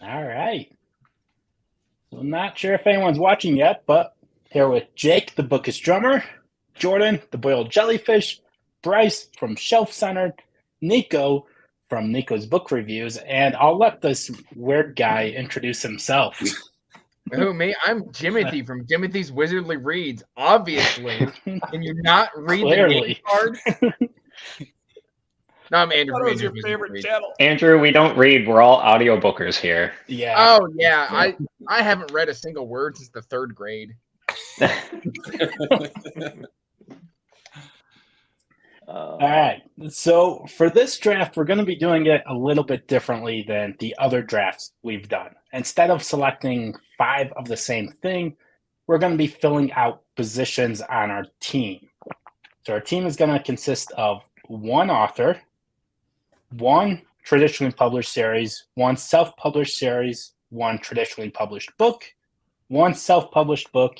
All right. So not sure if anyone's watching yet, but here with Jake, the bookish drummer, Jordan, the boiled jellyfish, Bryce from Shelf Centered, Nico from Nico's Book Reviews, and I'll let this weird guy introduce himself. Who, me? I'm Jimothy from Jimothy's Wizardly Reads, obviously. Can you not read the name Clearly. card? No, I'm Andrew That from was Andrew's your Wizardly favorite Reads. channel. Andrew, we don't read. We're all audiobookers here. Yeah. Oh, yeah. I haven't read a single word since the 3rd grade. All right. So for this draft, we're going to be doing it a little bit differently than the other drafts we've done. Instead of selecting 5 of the same thing, we're going to be filling out positions on our team. So our team is going to consist of 1 author, 1 traditionally published series, 1 self-published series, 1 traditionally published book, 1 self-published book,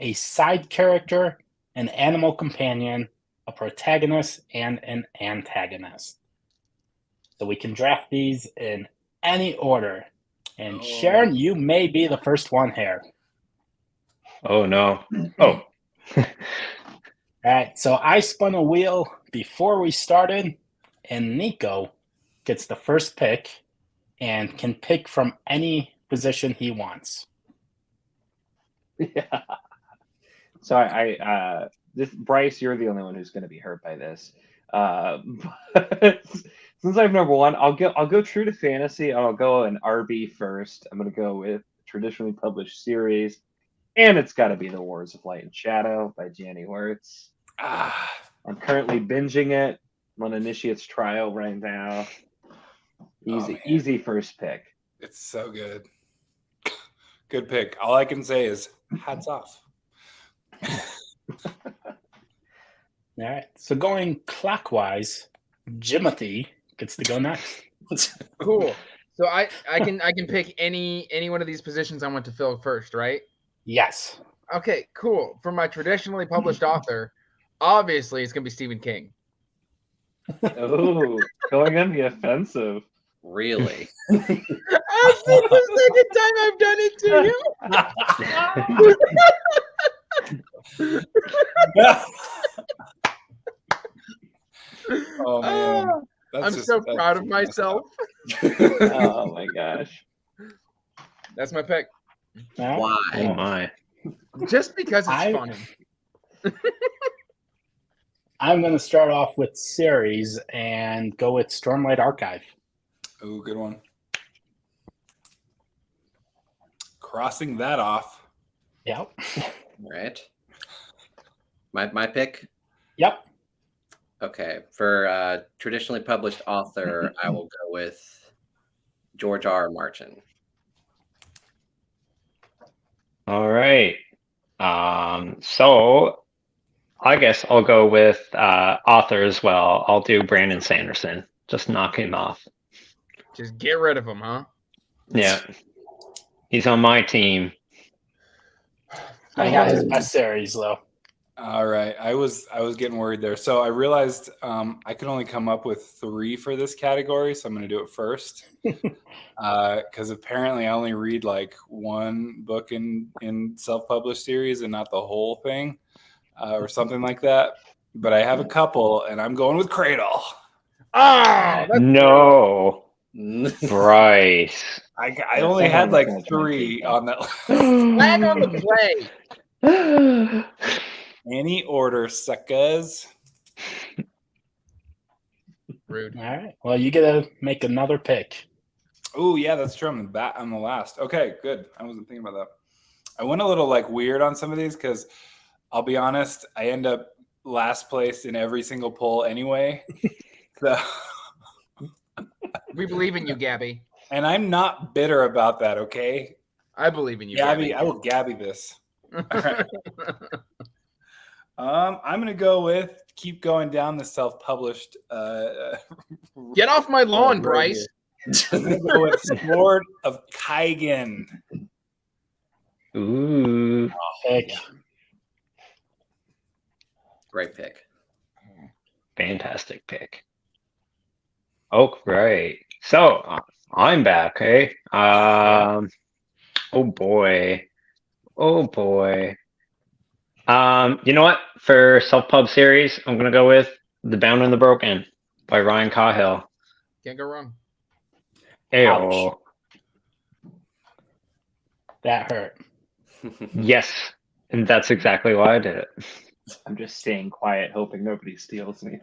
a side character, an animal companion, a protagonist, and an antagonist. So we can draft these in any order. And Sharon, you may be the first one here. Oh, no. Oh. All right, so I spun a wheel before we started, and Nico gets the first pick and can pick from any position he wants. Yeah. So Bryce, you're the only one who's going to be hurt by this. But since I'm number 1, I'll go true to fantasy. I'll go an RB first. I'm going to go with traditionally published series, and it's got to be The Wars of Light and Shadow by Janny Wirtz. I'm currently binging it. I'm on Initiate's Trial right now. Easy first pick. It's so good. Good pick. All I can say is hats off. All right, so going clockwise, Jimothy gets to go next. Cool. So I can pick any one of these positions I want to fill first, right? Yes. Okay, cool. For my traditionally published author, obviously it's gonna be Stephen King. Oh, going on the offensive. Really? That's the second time I've done it to you. Oh man, I'm so proud of myself. Oh my gosh. That's my pick. Why? Oh my. Just because it's funny. I'm going to start off with series and go with Stormlight Archive. Oh, good one. Crossing that off. Yep. All right. My pick? Yep. Okay. For traditionally published author, I will go with George R. R. Martin. All right. So I guess I'll go with author as well. I'll do Brandon Sanderson. Just knock him off. Just get rid of him, huh? Yeah. He's on my team. I got his best series, though. All right. I was getting worried there. So I realized I could only come up with 3 for this category, so I'm going to do it first. Because apparently I only read like 1 book in self-published series and not the whole thing, or something like that. But I have a couple, and I'm going with Cradle. Ah, no. Bryce. I only had like 3 on that list. Flag on the play. Any order, suckers. Rude. All right. Well, you get to make another pick. Oh, yeah, that's true. I'm the last. Okay, good. I wasn't thinking about that. I went a little like weird on some of these because I'll be honest, I end up last place in every single poll anyway. So we believe in you, Gabby. And I'm not bitter about that, okay? I believe in you, Gabby. I will Gabby this. All right. I'm going to go with keep going down the self-published. Get off my lawn, Bryce. I'm going to go with Sword of Kaigen. Ooh. Pick. Great pick. Fantastic pick. Oh, right. So I'm back. Hey. Oh boy. Oh boy. You know what? For self-pub series, I'm gonna go with The Bound and the Broken by Ryan Cahill. Can't go wrong. Ayo. That hurt. Yes, and that's exactly why I did it. I'm just staying quiet, hoping nobody steals me.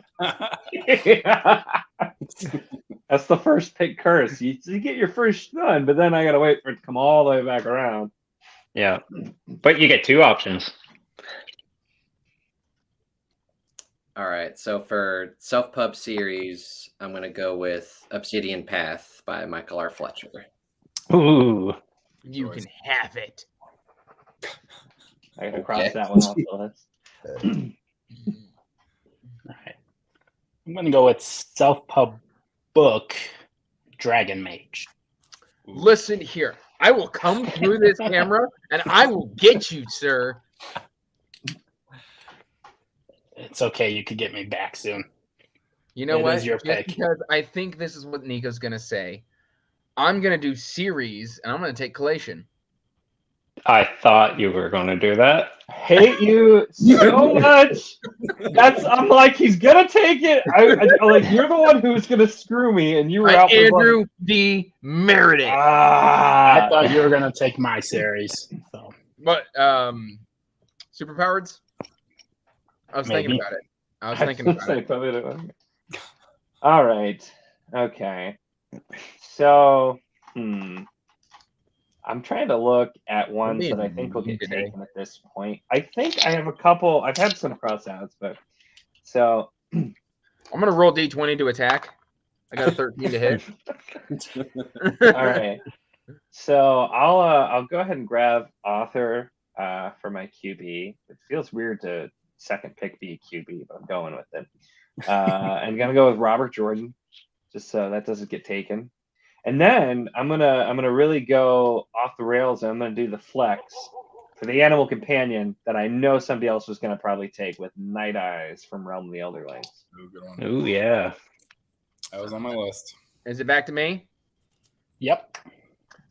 That's the first pick curse. You get your first one, but then I gotta wait for it to come all the way back around. Yeah, but you get two options. All right. So for self-pub series, I'm going to go with Obsidian Path by Michael R. Fletcher. Ooh. You can have it. I gotta cross that one off the list. All right. I'm going to go with self-pub book, Dragon Mage. Listen here. I will come through this camera and I will get you, sir. It's okay. You could get me back soon. You know It what? is your Just pick. because I think this is what Nico's going to say. I'm going to do series and I'm going to take Collation. I thought you were going to do that. Hate you so much. I'm like, he's gonna take it. I like, you're the one who's gonna screw me, and you were out for Andrew D. Meredith. I thought you were going to take my series. So. But superpowers? I was thinking about it. I was thinking about it. All right. Okay. So, I'm trying to look at ones that I think will get taken at this point. I think I have a couple. I've had some crossouts, but so I'm gonna roll D20 to attack. I got a 13 to hit. all right. So I'll go ahead and grab author for my QB. It feels weird to second pick be a QB, but I'm going with it. I'm gonna go with Robert Jordan, just so that doesn't get taken. And then I'm gonna really go off the rails, and I'm gonna do the flex for the animal companion that I know somebody else was gonna probably take with Night Eyes from Realm of the Elderlings. Ooh, good one. Ooh, yeah. That was on my list. Is it back to me? Yep.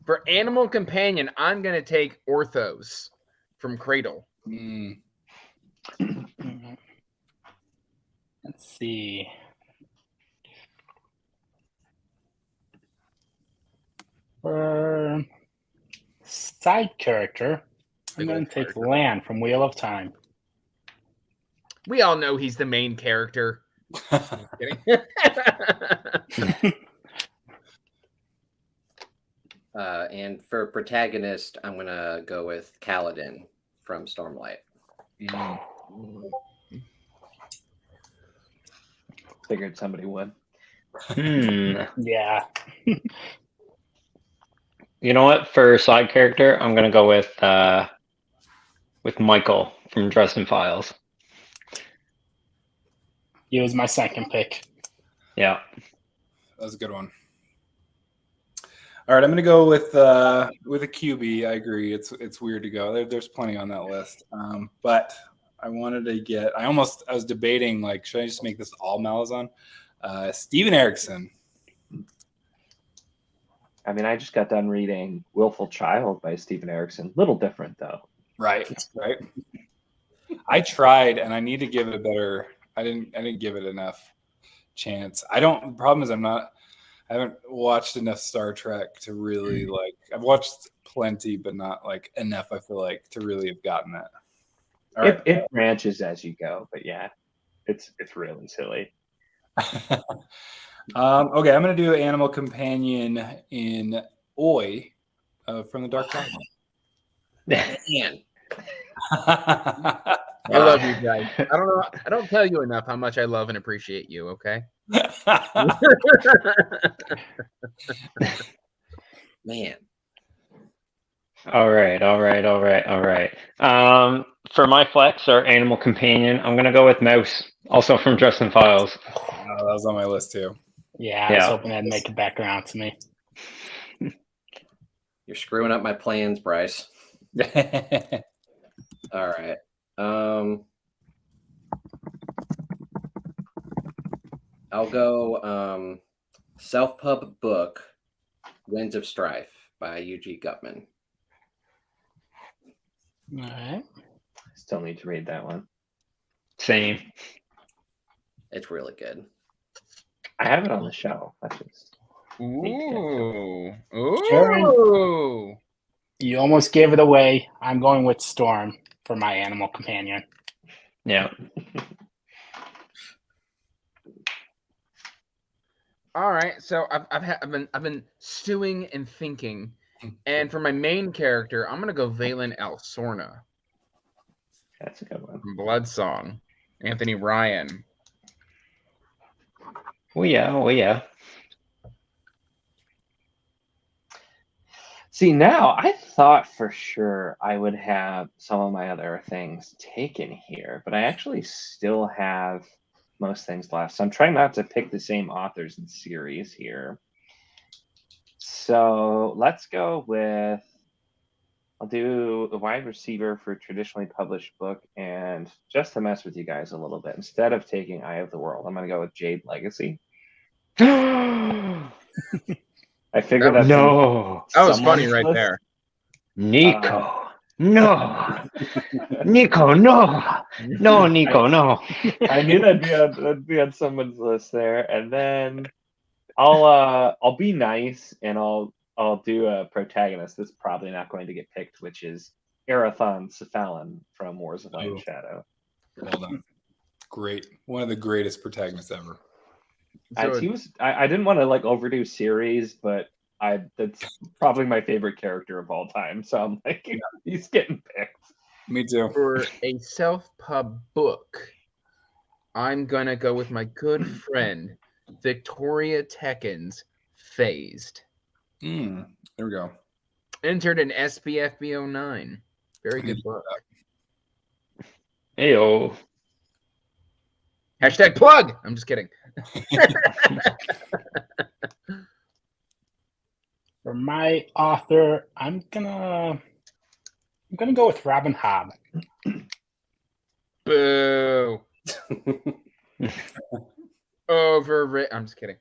For animal companion, I'm gonna take Orthos from Cradle. Let's see. For side character, I'm going to take Lan from Wheel of Time. We all know he's the main character. Just kidding. And for protagonist, I'm going to go with Kaladin from Stormlight. Figured somebody would. Yeah. You know what? For side character, I'm gonna go with Michael from Dresden Files. He was my second pick. Yeah. That was a good one. All right, I'm going to go with a QB. I agree. It's weird to go. There's plenty on that list. But I wanted to get. I was debating, like, should I just make this all Malazan? Steven Erikson. I mean, I just got done reading Willful Child by Steven Erikson. Little different though. Right. I tried, and I need to give it a better. I didn't give it enough chance. The problem is I haven't watched enough Star Trek to really like. I've watched plenty, but not like enough. I feel like to really have gotten that. All right. It branches as you go, but yeah, it's really silly. Okay, I'm going to do Animal Companion in Oi from the Dark Tower. Man. I love you guys. I don't know. I don't tell you enough how much I love and appreciate you. Okay. Man. All right. For my flex or animal companion, I'm gonna go with Mouse, also from Dresden Files. That was on my list too. Yeah, I was hoping that'd make it back around to me. You're screwing up my plans, Bryce. All right. I'll go self-pub book, Winds of Strife by U.G. Gutman. All right. Still need to read that one. Same. It's really good. I have it on the shelf. I just Ooh. Sharon? Ooh. You almost gave it away. I'm going with Storm for my animal companion. Yeah. All right, so I've been stewing and thinking, and for my main character, I'm gonna go Valen Alsorna that's a good one. from Bloodsong, Anthony Ryan. Oh yeah. Oh yeah. See, now I thought for sure I would have some of my other things taken here, but I actually still have most things left. So I'm trying not to pick the same authors and series here. So let's go with, I'll do a wide receiver for a traditionally published book, and just to mess with you guys a little bit, instead of taking Eye of the World, I'm going to go with Jade Legacy. I figured that's No. That was funny someone's right list. there. Nico. No. Nico, no. No, Nico, no. I knew that'd be on someone's list there, and then I'll be nice and I'll do a protagonist that's probably not going to get picked, which is Arathon Cephalon from Wars of Light and Shadow. Well done. Great. One of the greatest protagonists ever. So I didn't want to like overdo series, but that's probably my favorite character of all time. So I'm like, he's getting picked. Me too. for a self-pub book, I'm gonna go with my good friend Victoria Tekken's Phased. There we go. Entered in SPFB 09. Very I need good to book. Heyo. Hashtag plug. I'm just kidding. For my author, I'm gonna go with Robin Hobb. Boo. Overrated. I'm just kidding.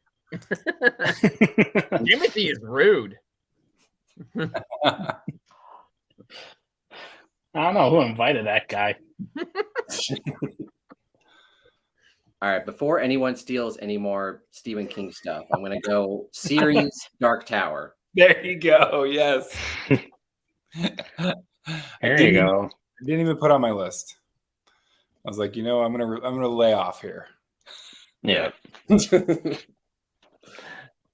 Timothy is rude. I don't know who invited that guy. All right, before anyone steals any more Stephen King stuff, I'm going to go series Dark Tower. There you go. Yes. There you go. I didn't even put on my list. I was like, I'm gonna lay off here. Yeah.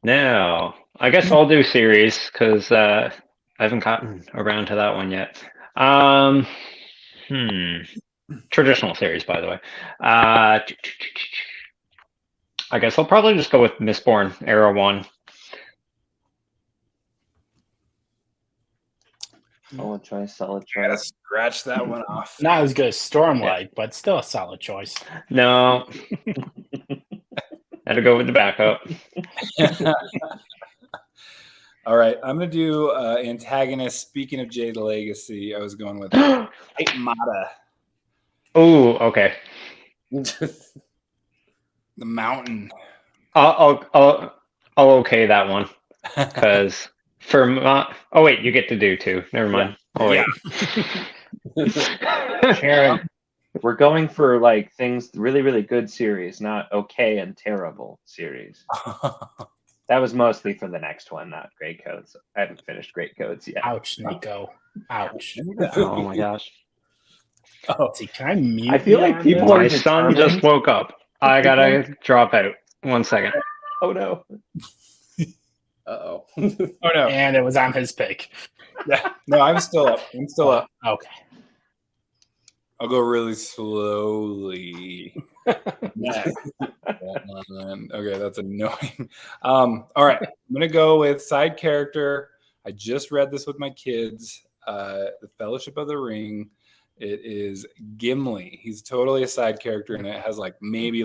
Now, I guess I'll do series because I haven't gotten around to that one yet. Traditional series, by the way. I guess I'll probably just go with Mistborn Era 1. Solid choice. Gotta scratch that one off. Not as good as Stormlight, but still a solid choice. No. Had to go with the backup. All right, I'm gonna do Antagonist. Speaking of Jade Legacy, I was going with White Mata. Oh, okay. The Mountain. I'll okay that one because oh wait, you get to do two. Never mind. Yeah. Oh wait. Sharon, we're going for like things really, really good series, not okay and terrible series. That was mostly for the next one, not Great Codes. I haven't finished Great Codes yet. Ouch, Nico. Ouch. Oh my gosh. Oh, see, can I mute? I feel like people are My son just woke up. I gotta drop out. 1 second. Oh no. Uh-oh. Oh no. And it was on his pick. Yeah. No, I'm still up. Okay. I'll go really slowly. Okay, that's annoying. All right, I'm gonna go with side character. I just read this with my kids. The Fellowship of the Ring. It is Gimli. He's totally a side character, and it has maybe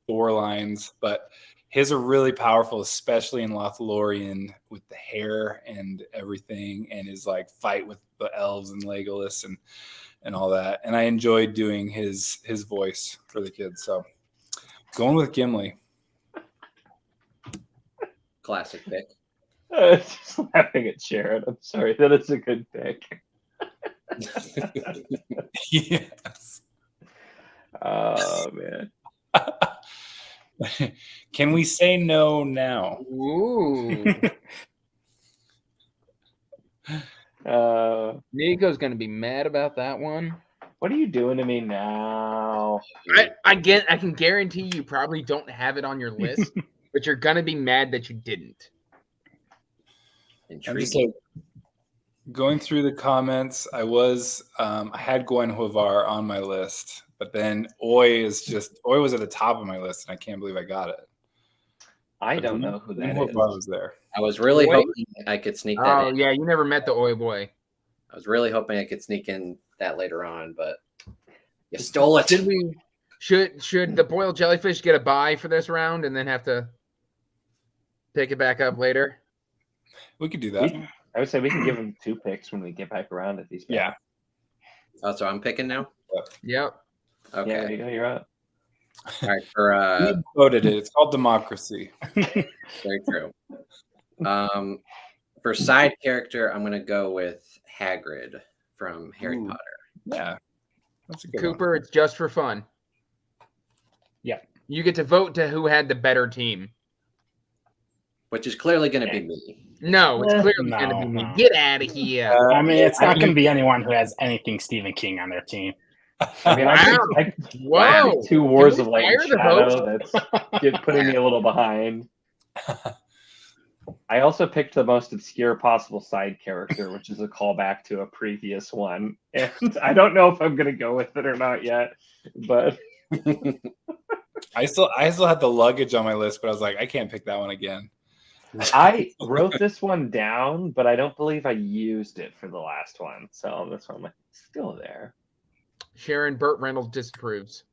4 lines, but his are really powerful, especially in Lothlorien with the hair and everything, and his fight with the elves and Legolas and all that. And I enjoyed doing his voice for the kids. So going with Gimli. Classic pick. Just laughing at Sharon. I'm sorry. That is a good pick. Yes. Oh man. Can we say no now? Ooh. Nico's gonna be mad about that one. What are you doing to me now? I can guarantee you probably don't have it on your list, but you're gonna be mad that you didn't. I'm just Intriguing. like going through the comments. I had Gwen Hovar on my list, but then Oi was at the top of my list, and I can't believe I got it. I But don't know who that Gwen is. Hovar was there. I was really Oi? hoping I could sneak that Oh in. yeah, you never met the Oi boy. I was really hoping I could sneak in that later on, but you stole it. Should the boiled jellyfish get a bye for this round and then have to pick it back up later? We could do that. I would say we can give him 2 picks when we get back around at these. Yeah. Oh, so I'm picking now? Yep. Okay. Yeah, there you go. You're up. All right. For We voted it. It's called democracy. very true. For side character, I'm gonna go with Hagrid from Harry Ooh. Potter. Yeah. That's a good Cooper, it's just for fun. Yeah. You get to vote to who had the better team. Which is clearly gonna be me. No, it's clearly No, going to be me. no. Get out of here. I mean, it's not going to be anyone who has anything Stephen King on their team. I mean, I Wow. picked 2 Wars Can of we Light and fire the vote? Shadow. That's putting me a little behind. I also picked the most obscure possible side character, which is a callback to a previous one. And I don't know if I'm going to go with it or not yet, but I still had the luggage on my list, but I was like, I can't pick that one again. I wrote this one down, but I don't believe I used it for the last one. So this one is still there. Sharon, Burt Reynolds disapproves.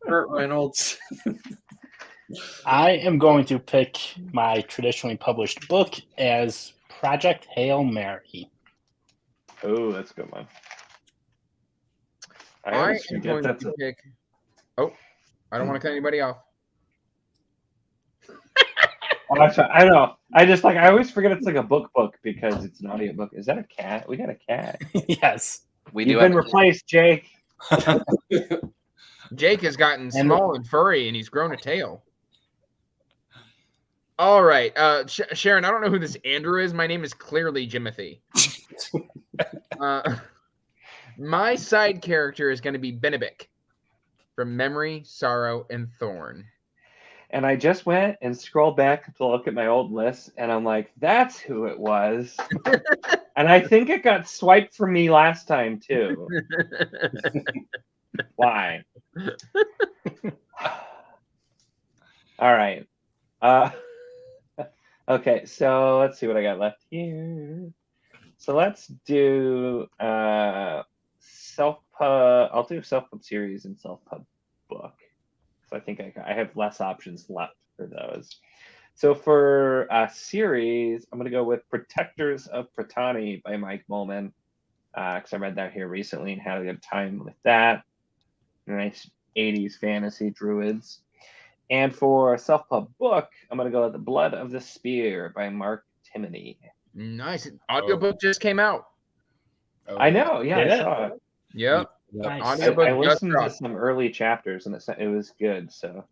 Burt Reynolds. I am going to pick my traditionally published book as Project Hail Mary. Oh, that's a good one. I always am forget going to pick. Oh, I don't want to cut anybody off. I know. I always forget it's like a book because it's an audiobook. Is that a cat? We got a cat. Yes. We do You've have been replaced, Jake. Jake has gotten small and furry, and he's grown a tail. All right, Sharon. I don't know who this Andrew is. My name is clearly Jimothy. My side character is going to be Benedict from Memory, Sorrow, and Thorn. And I just went and scrolled back to look at my old list, and I'm like, that's who it was. And I think it got swiped from me last time, too. Why? All right. Okay, so let's see what I got left here. So let's do self-pub. I'll do self-pub series and self-pub book. So I think I have less options left for those. So for a series, I'm going to go with Protectors of Pratani by Mike Molman, because I read that here recently and had a good time with that. Nice 80s fantasy druids. And for a self-pub book, I'm going to go with The Blood of the Spear by Mark Timoney. Nice. Audiobook just came out. Oh, I know. Yeah, Did I it? saw it. Yep. Nice. Audiobook I just listened to dropped. some early chapters, and it was good. So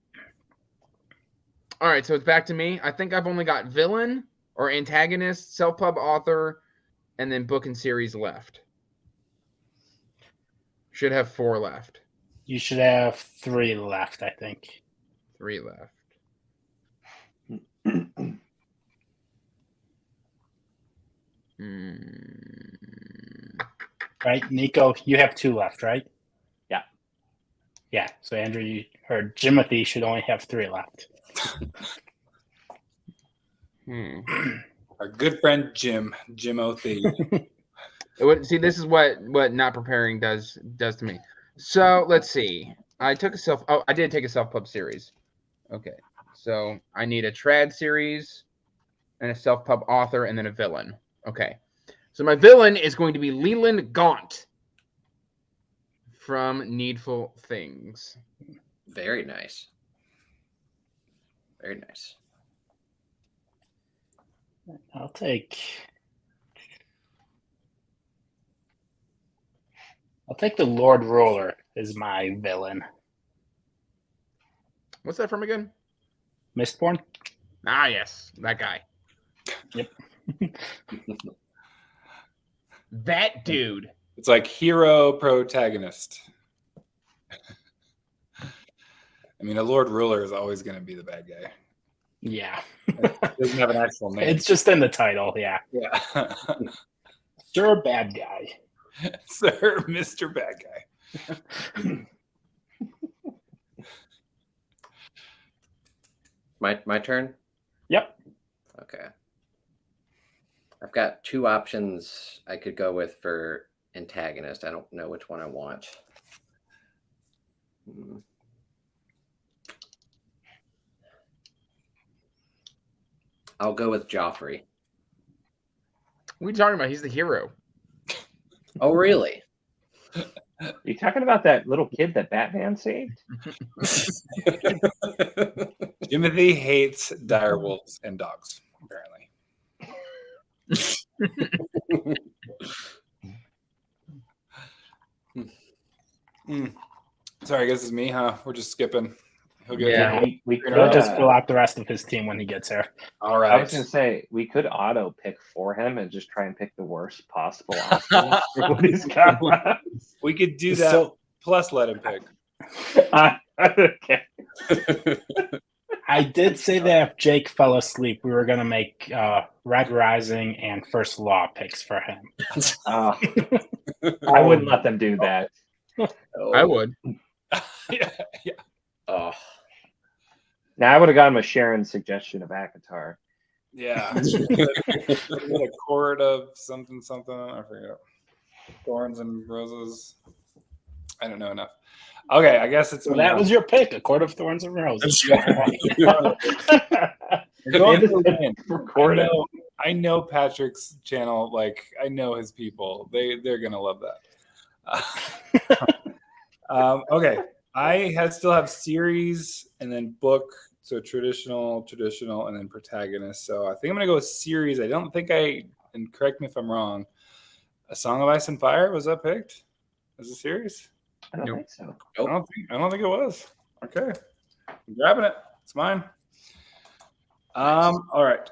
All right, so it's back to me. I think I've only got villain or antagonist, self-pub author, and then book and series left. Should have 4 left. You should have 3 left, I think. 3 left. Right? Nico, you have 2 left, right? Yeah. Yeah. So Andrew, you heard Jimothy should only have 3 left. Our good friend Jim O'Thee. See, this is what not preparing does to me. So let's see. I did take a self-pub series. Okay. So I need a trad series and a self-pub author and then a villain. Okay. So my villain is going to be Leland Gaunt from Needful Things. Very nice. Very nice. I'll take the Lord Ruler as my villain. What's that from again? Mistborn? Ah, yes, that guy. Yep. That dude. It's like hero protagonist. I mean, a Lord Ruler is always going to be the bad guy. Yeah. It doesn't have an actual name. It's just in the title, yeah. Yeah. Sure, bad guy. Sir, Mr. Bad Guy. My turn? Yep. Okay. I've got two options I could go with for antagonist. I don't know which one I want. I'll go with Joffrey. What are you talking about? He's the hero. Oh, really? Are you talking about that little kid that Batman saved? Timothy hates dire wolves and dogs, apparently. Sorry, I guess it's me, huh? We're just skipping. He'll get Yeah. We could He'll just fill out the rest of his team when he gets here. all right. I was going to say, we could auto pick for him and just try and pick the worst possible option for what he's got left. We could do that. So Plus, let him pick. Okay. I did say that if Jake fell asleep, we were going to make Red Rising and First Law picks for him. I wouldn't let them do that. I would. Yeah. Oh, Now, I would have gone with Sharon's suggestion of Akatar. Yeah. A chord of something. I forget. Thorns and roses. I don't know enough. Okay, I guess it's So me. that was your pick, A Court of Thorns and Roses. Recorded. I know Patrick's channel. Like, I know his people. They're gonna love that. Okay, I still have series and then book. So traditional, and then protagonist. So I think I'm gonna go with series. I don't think and correct me if I'm wrong. A Song of Ice and Fire, was that picked as a series? I don't think so. nope. I don't think it was. Okay, I'm grabbing it. It's mine. All right.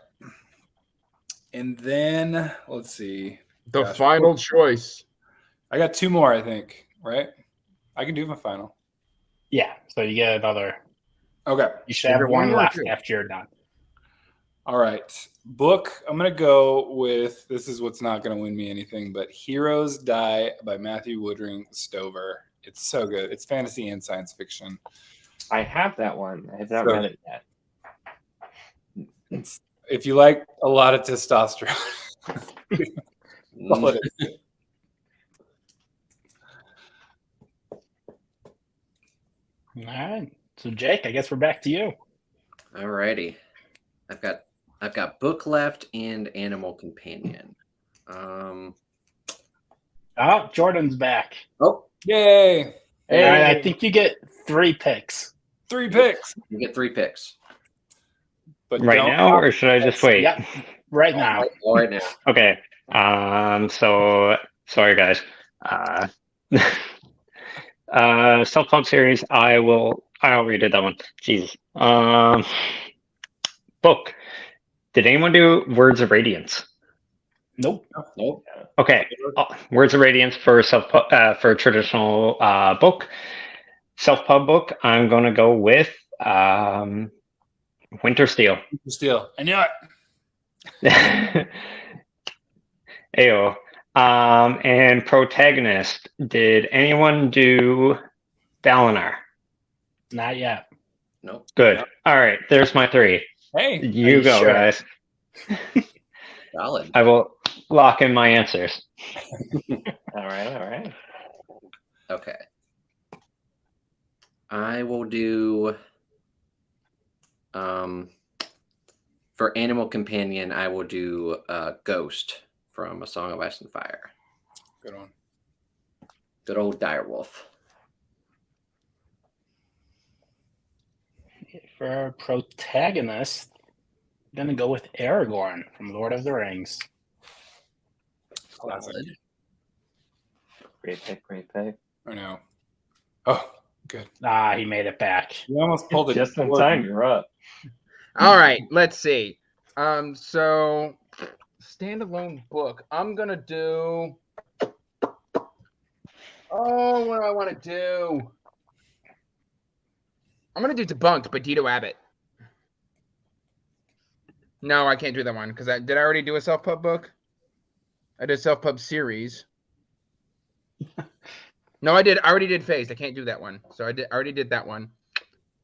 And then let's see. The final choice. I got two more, I think. Right? I can do my final. Yeah, so you get another. Okay. You should have got one one more, left too. after you're done. All right. Book, I'm going to go with, this is what's not going to win me anything, but Heroes Die by Matthew Woodring Stover. It's so good. It's fantasy and science fiction. I have that one. I have not So- read it yet. If you like a lot of testosterone, all it is. All right. So Jake, I guess we're back to you. Alrighty. I've got book left and animal companion. Oh, Jordan's back. Oh, Yay! All right, I think you get 3 picks. 3 picks. you get 3 picks. But Right don't- now, or should I just wait? Yep, right now. All right now. Okay. So sorry, guys. Self-pub series. I already did that one. Jesus. Book. Did anyone do Words of Radiance? Nope. Nope. Okay. Words of Radiance for for traditional book. Self-pub book. I'm gonna go with Winter Steel. Steal. I knew it. Ayo. And Protagonist. Did anyone do Dalinar? Not yet. Nope. Good. All right. There's my 3. Hey. You go, sure? guys. Solid. I will lock in my answers. All right. Okay. I will do for animal companion, I will do Ghost from A Song of Ice and Fire. Good one. Good old direwolf. For protagonist, I'm gonna go with Aragorn from Lord of the Rings. Classic. Great pick. I know. Oh, good. Ah, he made it back. You almost pulled it Just in time, you're up. All right, let's see. So standalone book. I'm gonna do. Oh, what do I want to do? I'm gonna do Debunked by Dito Abbott. No, I can't do that one because did I already do a self-pub book? I did a self-pub series. No, I did. I already did Phased. I can't do that one. So I already did that one.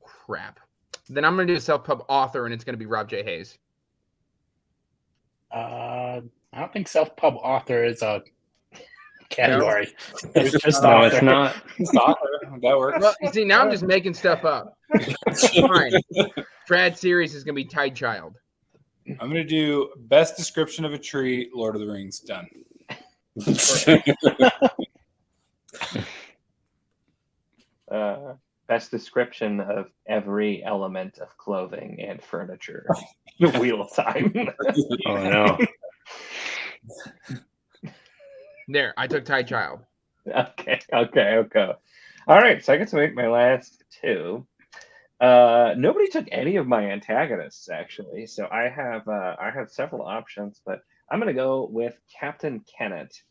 Crap. Then I'm gonna do a self-pub author, and it's gonna be Rob J. Hayes. I don't think self-pub author is a category. No? It's just No, author. it's not. It's author. That works. Well, you see, now I'm just making stuff up. Fine. Trad series is gonna be Tide Child. I'm going to do best description of a tree, Lord of the Rings. Done. Best description of every element of clothing and furniture. Wheel of Time. Oh no. There, I took Tide Child. Okay. All right, so I get to make my last two. Nobody took any of my antagonists actually, so I have several options, but I'm gonna go with Captain Kennet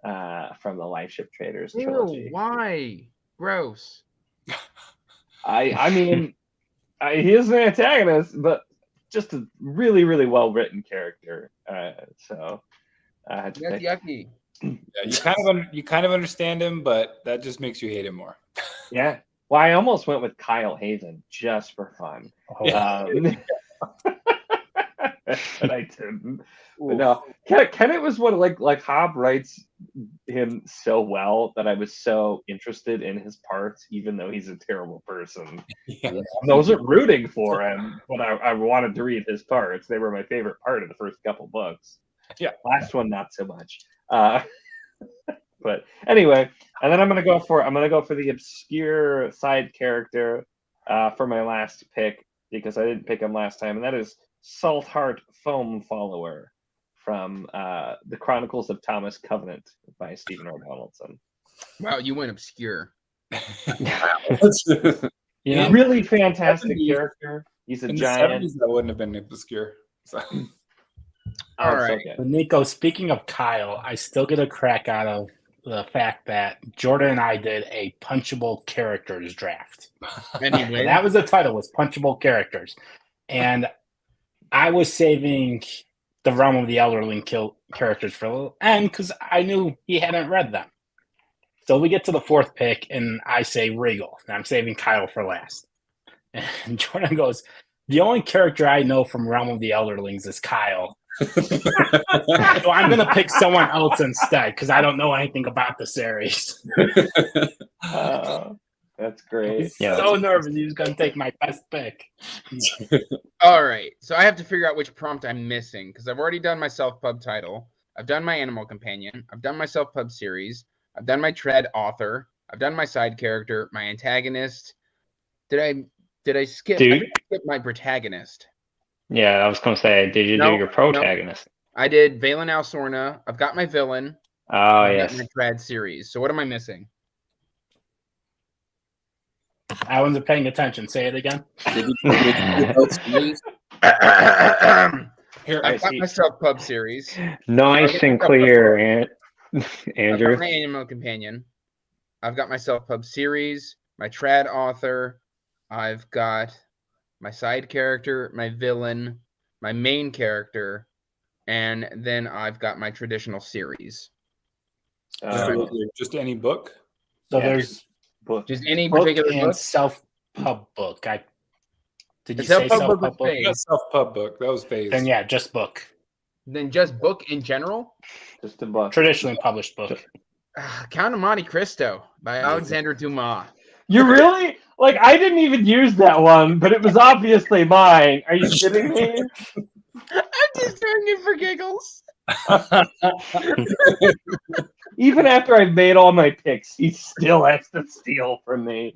from the Lightship Traders trilogy. Ew, why? Gross. I mean, he is an antagonist, but just a really, really well written character. So I had to That's pick. yucky. Yeah, you kind of understand him, but that just makes you hate him more. Yeah. Well, I almost went with Kyle Haven just for fun. Oh, But I didn't. But no, Kenneth was one like Hobb writes him so well that I was so interested in his parts, even though he's a terrible person. Yeah. I wasn't rooting for him, but I wanted to read his parts. They were my favorite part of the first couple books. Yeah. Last one, not so much. But anyway, and then I'm gonna go for the obscure side character for my last pick because I didn't pick him last time, and that is Saltheart Foam Follower from the Chronicles of Thomas Covenant by Stephen R. Donaldson. Wow, you went obscure. yeah. Really fantastic 70s character. He's a In giant. the 70s, that wouldn't have been obscure. So. All so right. good. But Nico, speaking of Kyle, I still get a crack out of the fact that Jordan and I did a punchable characters draft. Anyway, And that was the title, was punchable characters. And I was saving the Realm of the Elderling characters for a little end because I knew he hadn't read them. So we get to the fourth pick, and I say Regal, and I'm saving Kyle for last. And Jordan goes, the only character I know from Realm of the Elderlings is Kyle. So I'm going to pick someone else instead because I don't know anything about the series. That's great. Yeah. So nervous he was going to take my best pick. all right. So I have to figure out which prompt I'm missing because I've already done my self-pub title. I've done my animal companion. I've done my self-pub series. I've done my Tread author. I've done my side character, my antagonist. Did I skip? Dude. I think I skipped my protagonist. Yeah, I was gonna say, did you do No, your protagonist? I did Valen Alsorna. I've got my villain. Oh I've yes. got my Tread series. So what am I missing? I wasn't paying attention. Say it again. Did you both series? Here, I've got my self-pub series. Nice and clear, I've Andrew. got my animal companion. I've got my self-pub series, my trad author. I've got my side character, my villain, my main character, and then I've got my traditional series. just any book. So Yeah. there's Book. Just any book particular and book. self-pub book. Did The you say self-pub book self-pub was book? phased. That self-pub book. That was phased. Then yeah, just book. Then just book in general. Just a book. Traditionally published book. Count of Monte Cristo by Alexander Dumas. You really like? I didn't even use that one, but it was obviously mine. Are you kidding me? I'm just doing it for giggles. Even after I've made all my picks, he still has to steal from me.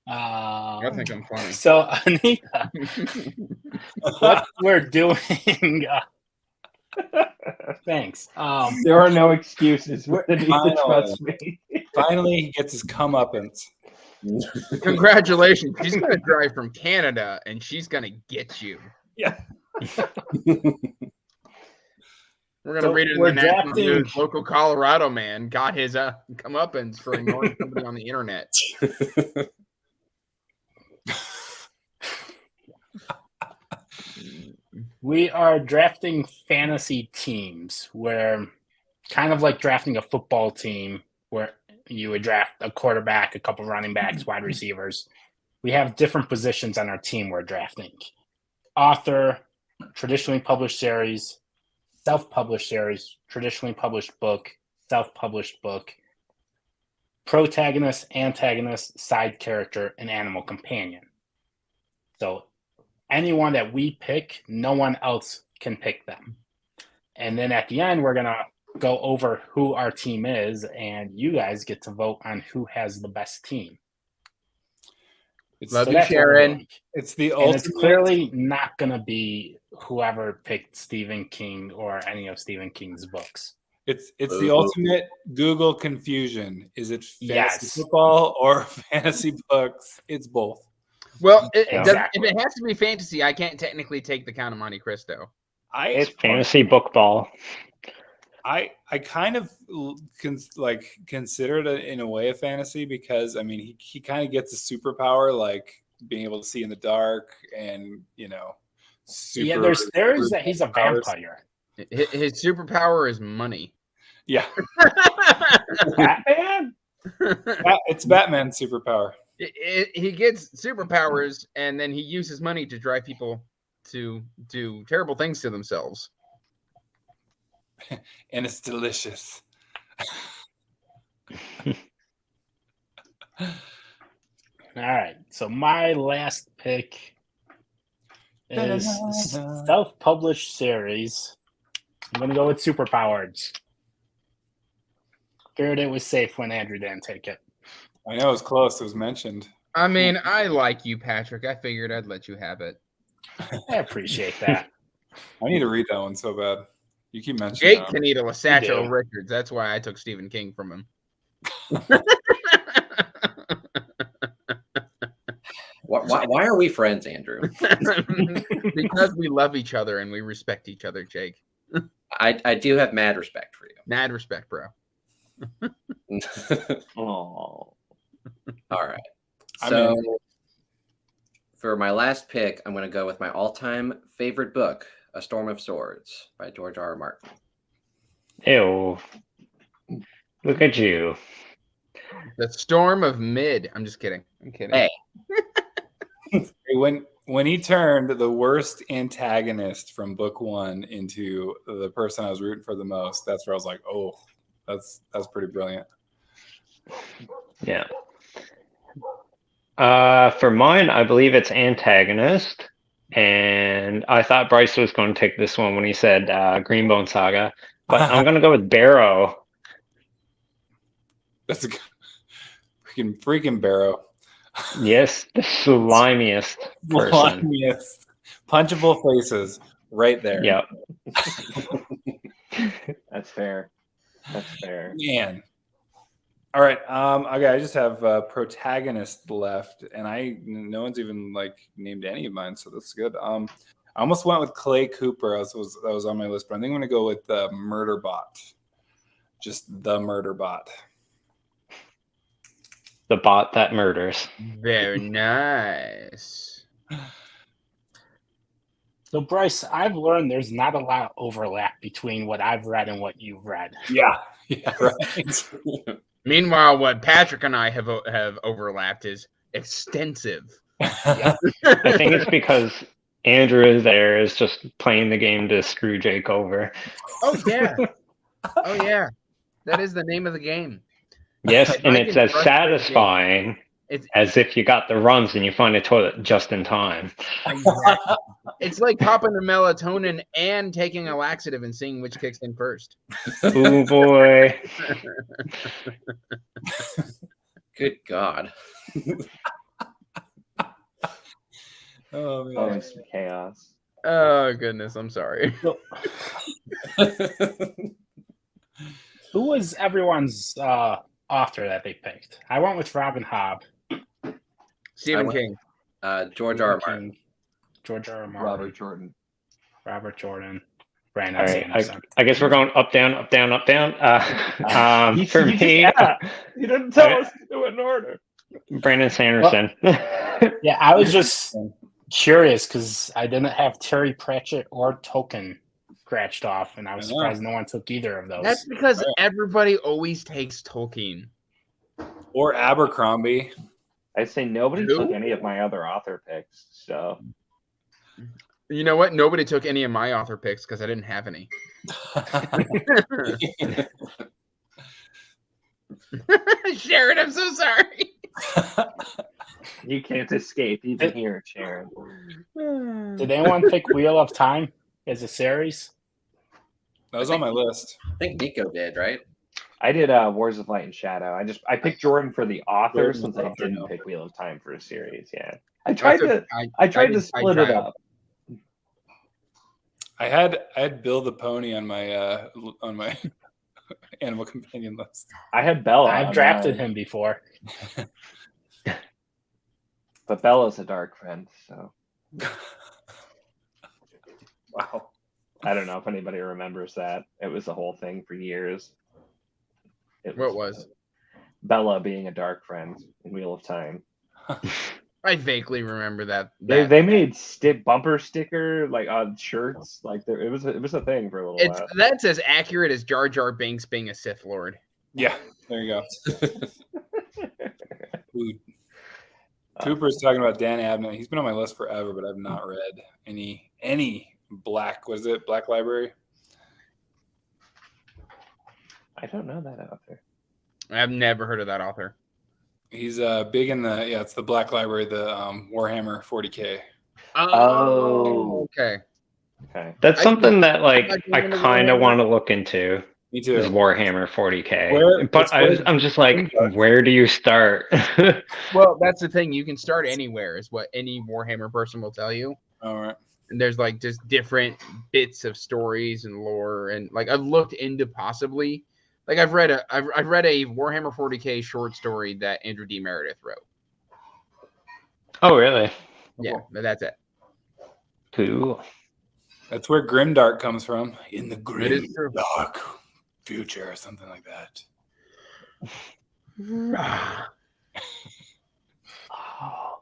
I think I'm funny. So, Anita, what we're doing. Thanks. There are no excuses with Anita, Finally. trust me. Finally, he gets his comeuppance. Congratulations. She's going to drive from Canada, and she's going to get you. Yeah. We're going to So read it in we're the national drafting- news. Local Colorado man got his comeuppance for ignoring somebody on the internet. We are drafting fantasy teams where kind of like drafting a football team where you would draft a quarterback, a couple running backs, wide receivers. We have different positions on our team we're drafting. Author, traditionally published series, self-published series, traditionally published book, self-published book, protagonist, antagonist, side character, and animal companion. So anyone that we pick, no one else can pick them. And then at the end, we're going to go over who our team is, and you guys get to vote on who has the best team. Love So you, that's what we're Sharon. doing. It's the And ultimate. it's clearly not going to be whoever picked Stephen King or any of Stephen King's books. It's the ultimate Google confusion. Is it fantasy Yes. football or fantasy books? It's both. Well, Exactly. if it has to be fantasy, I can't technically take the Count of Monte Cristo. It's fantasy book ball. I kind of consider it in a way a fantasy because I mean he kind of gets a superpower like being able to see in the dark and Yeah, there is that he's a powers. vampire. His superpower is money. Yeah, Batman? it's Batman's superpower. He gets superpowers and then he uses money to drive people to do terrible things to themselves. And it's delicious. All right. So my last pick is self-published series. I'm going to go with Superpowers. Figured it was safe when Andrew didn't take it. I know it was close. It was mentioned. I mean, I like you, Patrick. I figured I'd let you have it. I appreciate that. I need to read that one so bad. You keep mentioning Jake that. can eat a Lasacho do. Richards. That's why I took Stephen King from him. Why are we friends, Andrew? Because we love each other and we respect each other, Jake. I do have mad respect for you. Mad respect, bro. Oh. All right. I'm So in. for my last pick, I'm going to go with my all-time favorite book, A Storm of Swords by George R. R. Martin. Ew. Look at you. The Storm of Mid. I'm just kidding. I'm kidding. Hey. When he turned the worst antagonist from book one into the person I was rooting for the most, that's where I was like, oh, that's pretty brilliant. Yeah. For mine, I believe it's Antagonist. And I thought Bryce was going to take this one when he said Greenbone Saga. But I'm going to go with Barrow. That's a freaking Barrow. Yes, the slimiest person. Slimiest. Punchable faces right there. Yep. That's fair. That's fair. Man. All right. Okay, I just have Protagonist left, and no one's even named any of mine, so that's good. I almost went with Clay Cooper. That was on my list, but I think I'm gonna go with Murderbot. Just the Murderbot. The bot that murders. Very nice. So, Bryce, I've learned there's not a lot of overlap between what I've read and what you've read. Yeah. Yeah. Right. Meanwhile, what Patrick and I have overlapped is extensive. I think it's because Andrew there is just playing the game to screw Jake over. Oh yeah. Oh yeah. That is the name of the game. Yes, and it's as frustrating. satisfying It's as if you got the runs and you find a toilet just in time. it's like popping the melatonin and taking a laxative and seeing which kicks in first. Oh boy. Good God. Oh Oh, man. some chaos. Oh goodness, I'm sorry. So, who was everyone's author that they picked? I went with Robin Hobb. Stephen went- King. George R. R. Stephen Martin. King, George R. R. Martin, Robert Jordan. Robert Jordan, Brandon All right, Sanderson. I guess we're going up, down, up, down, up, down. You For just- me, yeah, you didn't tell Okay. us to do it in order. Brandon Sanderson. Yeah, I was just curious because I didn't have Terry Pratchett or Tolkien scratched off, and I was I know. surprised no one took either of those. That's because Right. everybody always takes Tolkien. Or Abercrombie. I'd say nobody Who? took any of my other author picks. So You know what? Nobody took any of my author picks because I didn't have any. Sharon, I'm so sorry. you can't escape even here, Sharon. Did anyone pick Wheel of Time as a series? That was on my list. I think Nico did, right? I did Wars of Light and Shadow. I picked Jordan for the author Jordan since the I author, didn't no. pick Wheel of Time for a series. Yeah, I tried to did- split it tried. up. I had Bill the Pony on my animal companion list. I had Bella. I've on drafted mine, him before. but Bella's a dark friend, so Wow. I don't know if anybody remembers that. It was a whole thing for years. What was? Bella being a dark friend in Wheel of Time. I vaguely remember that. They made bumper sticker like on shirts. Like it was a thing for a little while. That's as accurate as Jar Jar Binks being a Sith Lord. Yeah, there you go. Ooh. Cooper's talking about Dan Abnett. He's been on my list forever, but I've not read any Black. What is it? Black Library. I don't know that author. I've never heard of that author. He's big in it's the Black Library, the Warhammer 40K. Oh. Okay. Okay. That's something that I I kind of want to look into. Me Is too. Warhammer 40K. Where- But I'm just like, where do you start? Well, that's the thing. You can start anywhere, is what any Warhammer person will tell you. All right. And there's like just different bits of stories and lore, and like I've looked into possibly, like I've read a Warhammer 40K short story that Andrew D. Meredith wrote. Oh, really? Yeah, but that's it. Cool. That's where Grimdark comes from. In the It is grim true. dark future or something like that.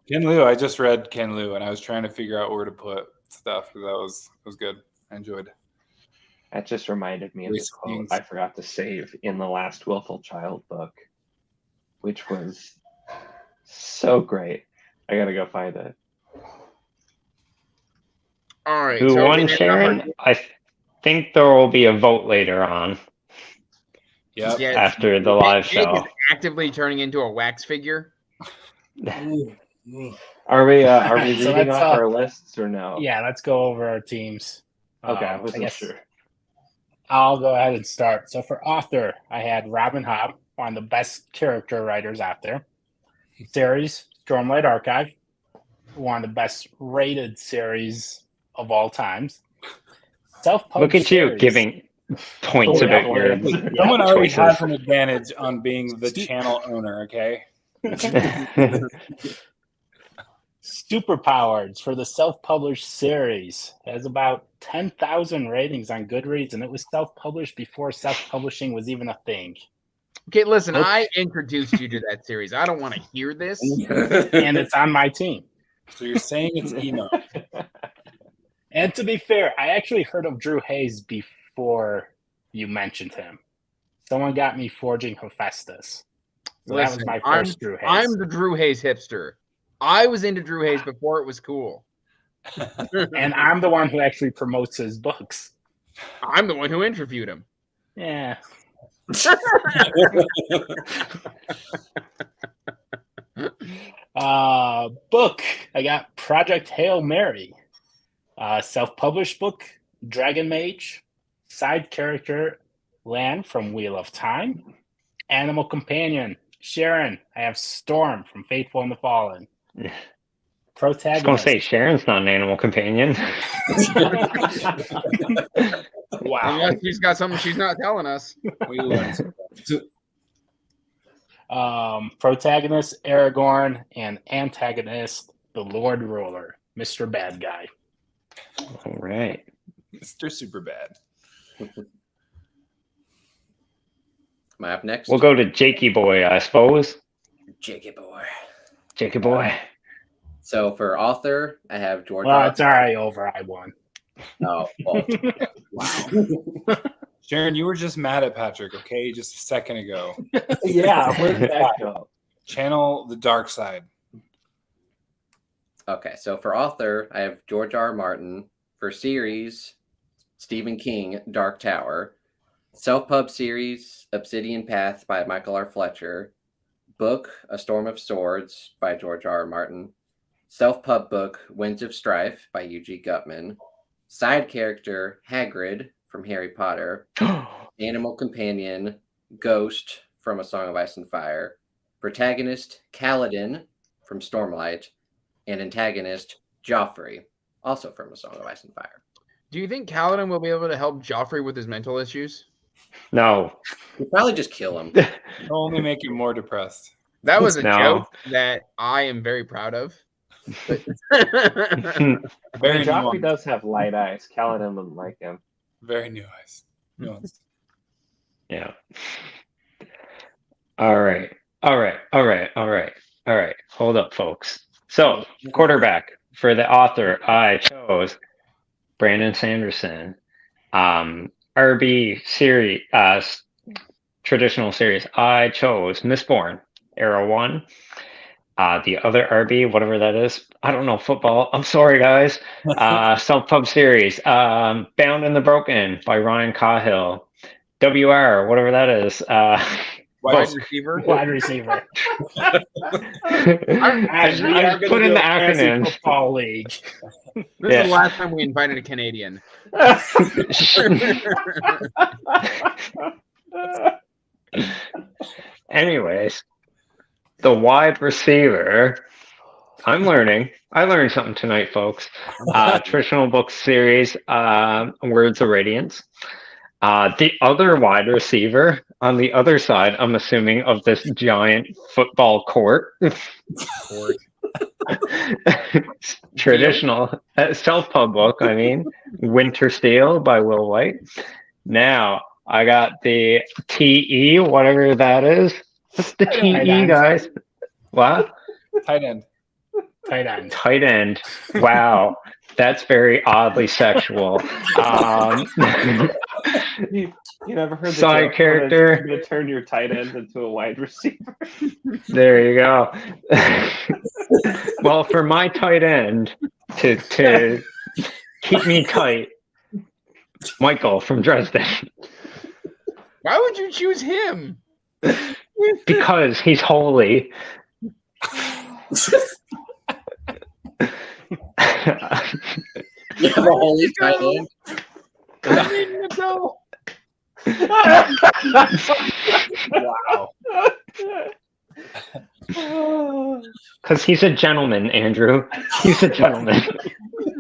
Ken Liu. I just read Ken Liu, and I was trying to figure out where to put stuff because that was good. I enjoyed. That just reminded me of the Race quote Kings. I forgot to save in the last Willful Child book, which was so great. I gotta go find it. All right. Who so won, in Sharon? number- I think there will be a vote later on Yep. Yes. after the live Jake show. is actively turning into a wax figure. Are we So reading let's, off our lists or no? Yeah, let's go over our teams. Okay, I I wasn't guess sure. I'll go ahead and start. So for author, I had Robin Hobb, one of the best character writers out there. Series, Stormlight Archive, one of the best rated series of all times. Look at you giving points Oh, about yeah, your yeah. Someone already choices. has an advantage on being the channel owner. Okay. Superpowers for the self-published series has about 10,000 ratings on Goodreads, and it was self-published before self-publishing was even a thing. Okay, listen, Oops. I introduced you to that series. I don't want to hear this. And it's on my team. So you're saying it's emo? And to be fair, I actually heard of Drew Hayes before you mentioned him. Someone got me Forging Hephaestus. So that was Listen, my first Drew Hayes. I'm the Drew Hayes hipster. I was into Drew Hayes before it was cool. And I'm the one who actually promotes his books. I'm the one who interviewed him. Yeah. Book. I got Project Hail Mary. Self-published book, Dragon Mage. Side character, Lan from Wheel of Time. Animal Companion, Sharon, I have Storm from Faithful and the Fallen. I was Protagonist. gonna say Sharon's not an animal companion. Wow. Unless she's got something she's not telling us. We learned. Protagonist, Aragorn, and Antagonist, the Lord Ruler, Mr. Bad Guy. All right. Mr. Super Bad. Am I up next? We'll go to Jakey Boy, I suppose. Jakey boy. Jakey Boy. So for author, I have George. Well, it's already over. I won. Oh, well, wow. Sharon, you were just mad at Patrick, okay? Just a second ago. Yeah, where did that go? Channel the dark side. Okay, so for author, I have George R. R. Martin. For series, Stephen King, Dark Tower. Self-pub series, Obsidian Path by Michael R. Fletcher. Book, A Storm of Swords by George R. R. Martin. Self-pub book, Winds of Strife by U.G. Gutman. Side character, Hagrid from Harry Potter. Animal companion, Ghost from A Song of Ice and Fire. Protagonist, Kaladin from Stormlight. And antagonist, Joffrey, also from A Song of Ice and Fire. Do you think Kaladin will be able to help Joffrey with his mental issues? No. We'll probably just kill him. It'll only make you more depressed. That was a No. joke that I am very proud of. Very Joffrey nuanced. does have light eyes. Kaladin wouldn't like him. Very nuanced. Yeah. All right. Hold up, folks. So, quarterback for the author, I chose Brandon Sanderson. RB series, traditional series, I chose Mistborn, Era 1. The other RB, whatever that is, I don't know football. I'm sorry, guys. Self-pub series, Bound and the Broken by Ryan Cahill. WR, whatever that is. Wide receiver. Wide receiver. I put in the acronyms. Football league. This Yeah. is the last time we invited a Canadian. Anyways, the wide receiver. I'm learning. I learned something tonight, folks. Traditional book series, Words of Radiance. The other wide receiver on the other side, I'm assuming, of this giant football court. Traditional self-pub book, I mean. Winter Steel by Will White. Now, I got the TE, whatever that is. What's the TE, guys? What? Tight end. Tight end. Tight end. Wow. That's very oddly sexual. You never heard the Side joke character. You're going to turn your tight end into a wide receiver. There you go. Well, for my tight end to keep me tight, Michael from Dresden, Why would you choose him? because he's holy. You have a holy tight end. I need to go. Wow. Because he's a gentleman, Andrew. He's a gentleman.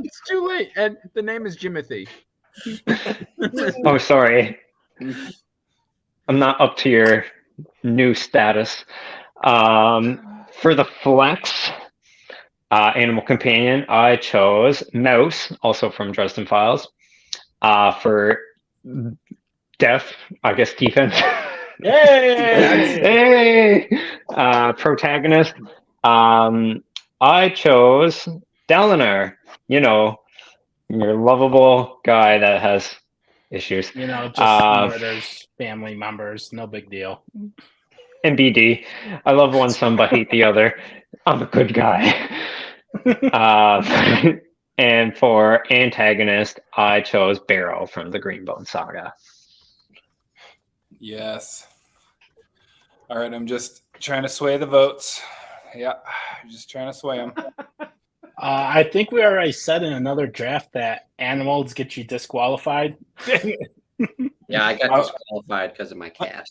It's too late. And the name is Jimothy. Oh, sorry. I'm not up to your new status. For the flex, animal companion, I chose Mouse, also from Dresden Files. For def, I guess defense. Yay! Hey! Protagonist, I chose Dalinar. You know, your lovable guy that has issues. You know, just murders family members. No big deal. And BD. I love one son but hate the other. I'm a good guy. And for antagonist, I chose Barrow from the Greenbone Saga. Yes. All right, I'm just trying to sway the votes. Yeah, just trying to sway them. I think we already said in another draft that animals get you disqualified. Yeah, I got disqualified because of my cat.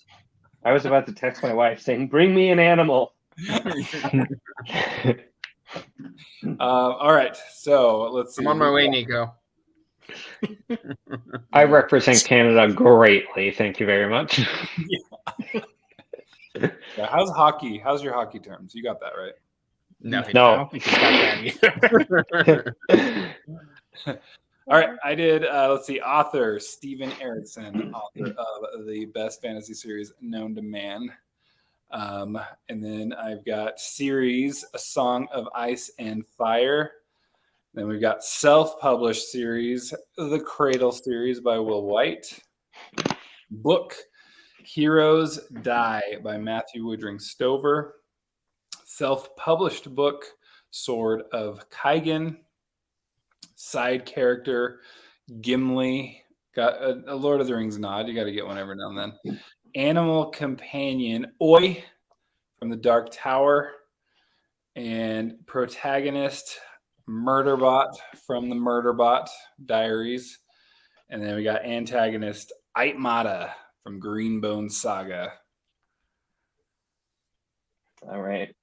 I was about to text my wife saying, "Bring me an animal." All right, so let's see. I'm on my way, Nico. I represent Canada greatly. Thank you very much. Yeah, how's hockey? How's your hockey terms? You got that right. No, I No. don't think he's got that either. All right, I did. Let's see. Author Steven Erikson, author of the best fantasy series known to man. And then I've got series A Song of Ice and Fire. Then we've got self-published series The Cradle series by Will White. Book Heroes Die by Matthew Woodring Stover. Self-published book Sword of Kaigan. Side character Gimli. Got a Lord of the Rings nod. You got to get one every now and then. Animal companion Oi from the Dark Tower. And protagonist Murderbot from the Murderbot Diaries. And then we got antagonist Aitmata from Greenbone Saga. All right.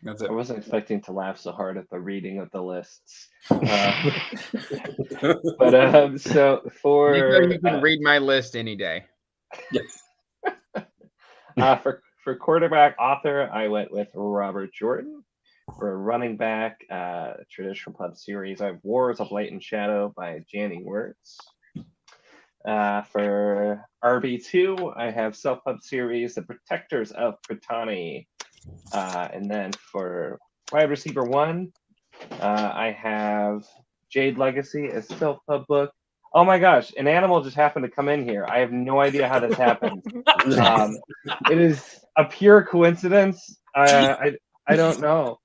That's I it. wasn't expecting to laugh so hard at the reading of the lists. But so for Nico, you can read my list any day. for quarterback author, I went with Robert Jordan. For running back, traditional pub series, I have Wars of Light and Shadow by Janny Words. For RB2, I have self-pub series, The Protectors of Pratani. And then for wide receiver 1, I have Jade Legacy, a self-pub book. Oh my gosh, an animal just happened to come in here. I have no idea how this happened. It is a pure coincidence. I don't know.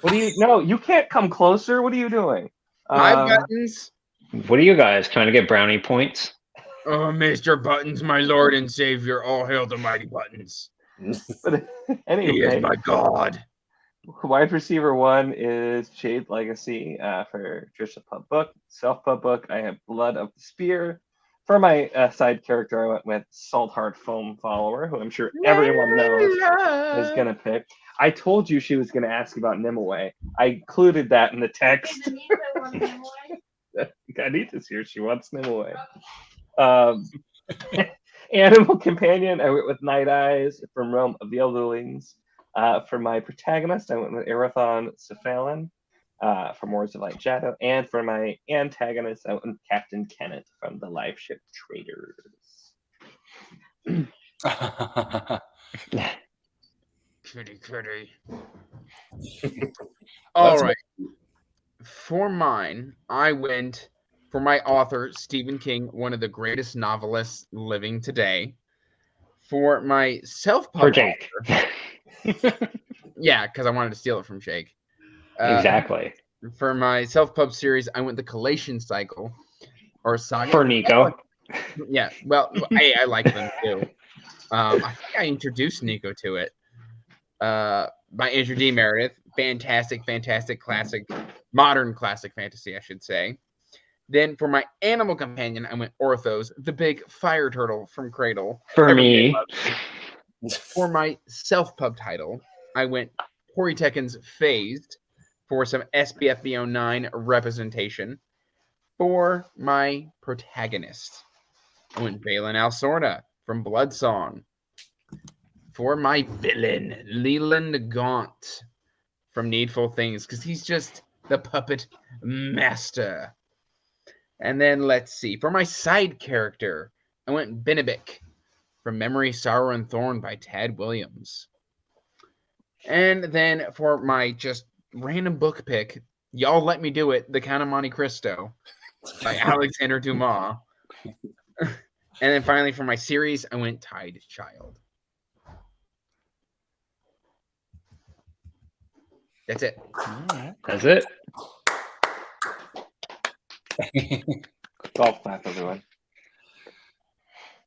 What do you? No, you can't come closer. What are you doing? Hi, Buttons. What are you guys trying to get brownie points? Oh, Mr. Buttons, my Lord and Savior, all hail the mighty Buttons. But He is anyway, my God. wide receiver 1 is Jade Legacy for traditional pub book. Self-pub book, I have Blood of the Spear. For my side character, I went with Saltheart Foam Follower, who I'm sure everyone knows is going to pick. I told you she was going to ask about Nimue. I included that in the text. Anita's here. She wants Nimue. Animal Companion, I went with Night Eyes from Realm of the Elderlings. For my protagonist, I went with Arathon Cephalon from Wars of Light and Shadow. And for my antagonist, I went with Captain Kenneth from the Live Ship Traders. Kitty. All right. For mine, I went for my author, Stephen King, one of the greatest novelists living today. For my self-pub For Jake. Yeah, because I wanted to steal it from Jake. Exactly. For my self-pub series, I went the Collation Cycle or Saga. For Nico. Yeah, well, I like them too. I think I introduced Nico to it. By Andrew D. Meredith. Fantastic classic, modern classic fantasy, I should say. Then for my animal companion, I went Orthos, the big fire turtle from Cradle. For me. For my self-pub title, I went Porytekin's Phased for some SBFB09 representation. For my protagonist, I went Balin Alsorna from Bloodsong. For my villain, Leland Gaunt from Needful Things, because he's just the puppet master. And then let's see. For my side character, I went Benebik from Memory, Sorrow, and Thorn by Tad Williams. And then for my just random book pick, Y'all Let Me Do It, The Count of Monte Cristo by Alexander Dumas. And then finally for my series, I went Tide Child. That's it. That's it. Golf clap, everyone.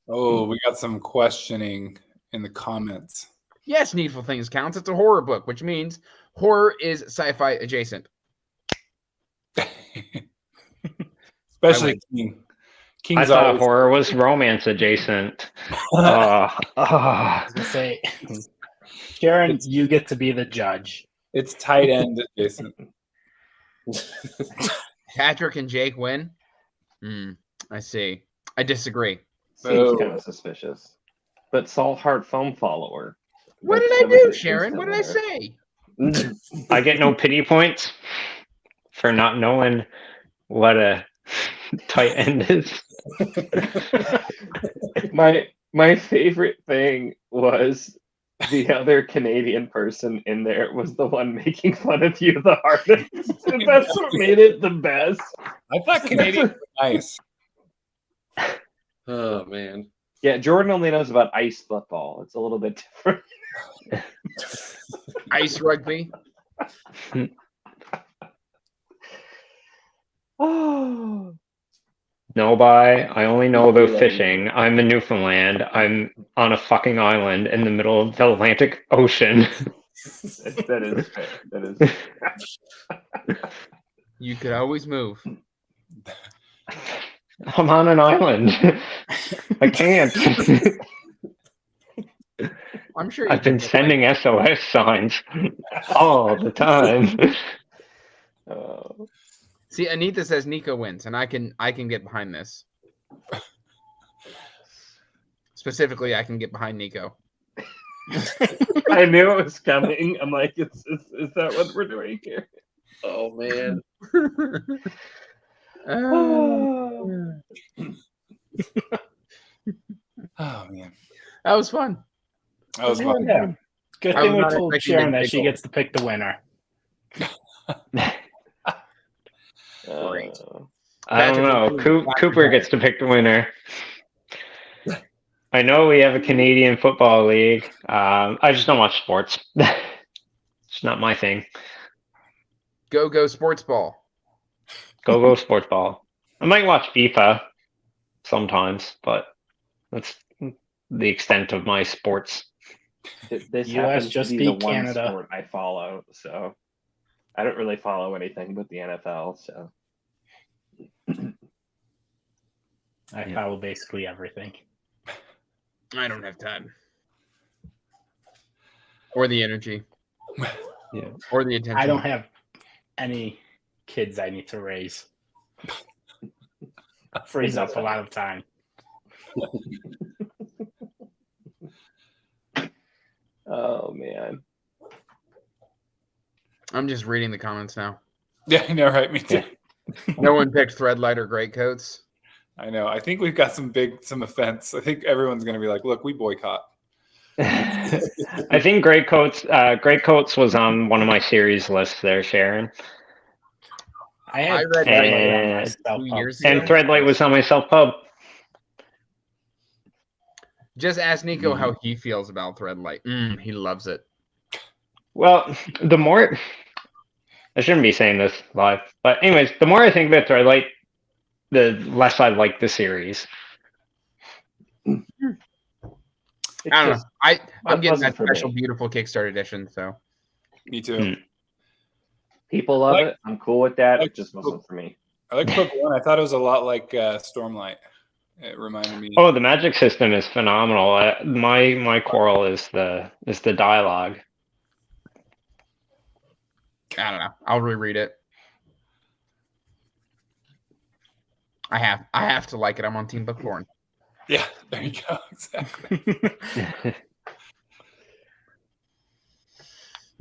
Oh, we got some questioning in the comments. Yes, Needful Things counts. It's a horror book, which means horror is sci-fi adjacent. Especially King. King's thought always horror was romance adjacent. I was gonna say, Sharon, you get to be the judge. it's tight end adjacent. Patrick and Jake win. I see. I disagree. Seems Oh. kind of suspicious. But Salt Heart Foam Follower. What did That I was do, an Sharon? What did I instant say? I get no pity points for not knowing what a tight end is. winner. My favorite thing was the other Canadian person in there was the one making fun of you the hardest. And that's what made it the best. I thought Canadian was nice. Oh man. Yeah, Jordan only knows about ice football. It's a little bit different. Ice rugby. Oh, No buy. I only know about fishing. I'm in Newfoundland. I'm on a fucking island in the middle of the Atlantic Ocean. that is fair. That is fair. You could always move. I'm on an island. I can't. I'm sure you I've been can get sending SOS signs all the time. Oh. See, Anita says Nico wins, and I can get behind this. Specifically, I can get behind Nico. I knew it was coming. I'm like, is that what we're doing here? Oh man. Oh. Oh man, That was fun. that was fun. Yeah. Good I thing was we not told expecting Sharon to that she pickle. gets to pick the winner. Great. I don't know. Cooper gets to pick the winner. I know we have a Canadian Football League. I just don't watch sports. It's not my thing. Go sports ball. Go sports ball. I might watch FIFA sometimes, but that's the extent of my sports. This US happens just to be the beat one Canada. sport I follow, so I don't really follow anything but the NFL. So I follow basically everything. I don't have time. Or the energy. Yeah. Or the attention. I don't have any kids I need to raise. Frees up a lot of time. oh man. I'm just reading the comments now. Yeah, I know, right? Me too. No one picked Threadlight or Greatcoats. I know. I think we've got some offense. I think everyone's going to be like, "Look, we boycott." I think Greatcoats was on one of my series lists there, Sharon. I had read Threadlight on my And- self-pub 2 years series. And Threadlight was on my self-pub. Just ask Nico how he feels about Threadlight. He loves it. Well, the more... I shouldn't be saying this live. But anyways, the more I think about Threadlight, the less I like the series. It's I don't just- know. I'm getting wasn't that for special, me. beautiful Kickstarter edition. So Me too. People love Like- it. I'm cool with that. like- It just wasn't for me. I like book one. I thought it was a lot like Stormlight. It reminded me. Oh, the magic system is phenomenal. My quarrel is the dialogue. I don't know. I'll reread it. I have to like it. I'm on Team Bookborn. Yeah, there you go. Exactly.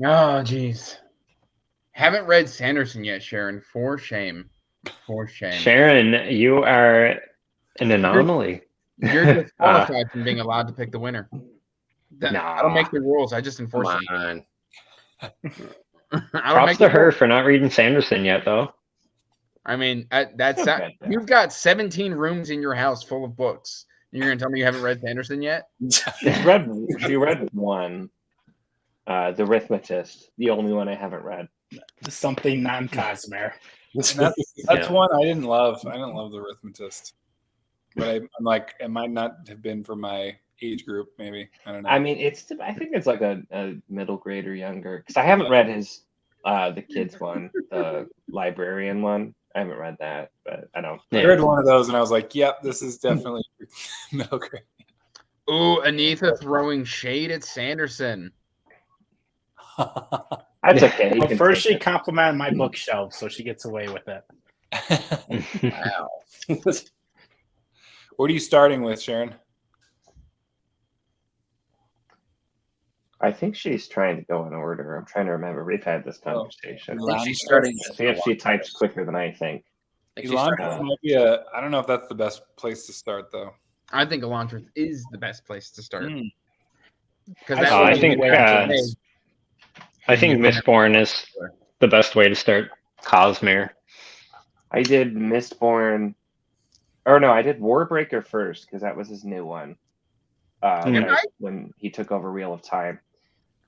Oh, jeez. Haven't read Sanderson yet, Sharon. For shame. For shame. Sharon, you are an anomaly. You're disqualified from being allowed to pick the winner. I don't make the rules. I just enforce Come them. on. I don't Props make to the her rules. for not reading Sanderson yet, though. I mean, that's Okay. you've got 17 rooms in your house full of books. You're gonna tell me you haven't read Sanderson yet? She read one. The Arithmetist, the only one I haven't read. Something non-Cosmere. That's one I didn't love. I didn't love the Arithmetist, but I'm like, it might not have been for my age group. Maybe I don't know. I mean, I think it's like a middle grade or younger. Because I haven't read his the kids one, the librarian one. I haven't read that, but I don't. I read one of those and I was like, "Yep, this is definitely middle grade." Ooh, Anitha throwing shade at Sanderson. That's okay. Well, first she complimented my bookshelf, so she gets away with it. Wow. What are you starting with, Sharon? I think she's trying to go in order. I'm trying to remember. We've had this conversation. I think she's starting. See if she types quicker than I think. I think she's starting. Elantris might be a. I don't know if that's the best place to start, though. I think Elantris is the best place to start. Because I think Mistborn is the best way to start Cosmere. I did Mistborn, or no, I did Warbreaker first because that was his new one. When he took over Wheel of Time.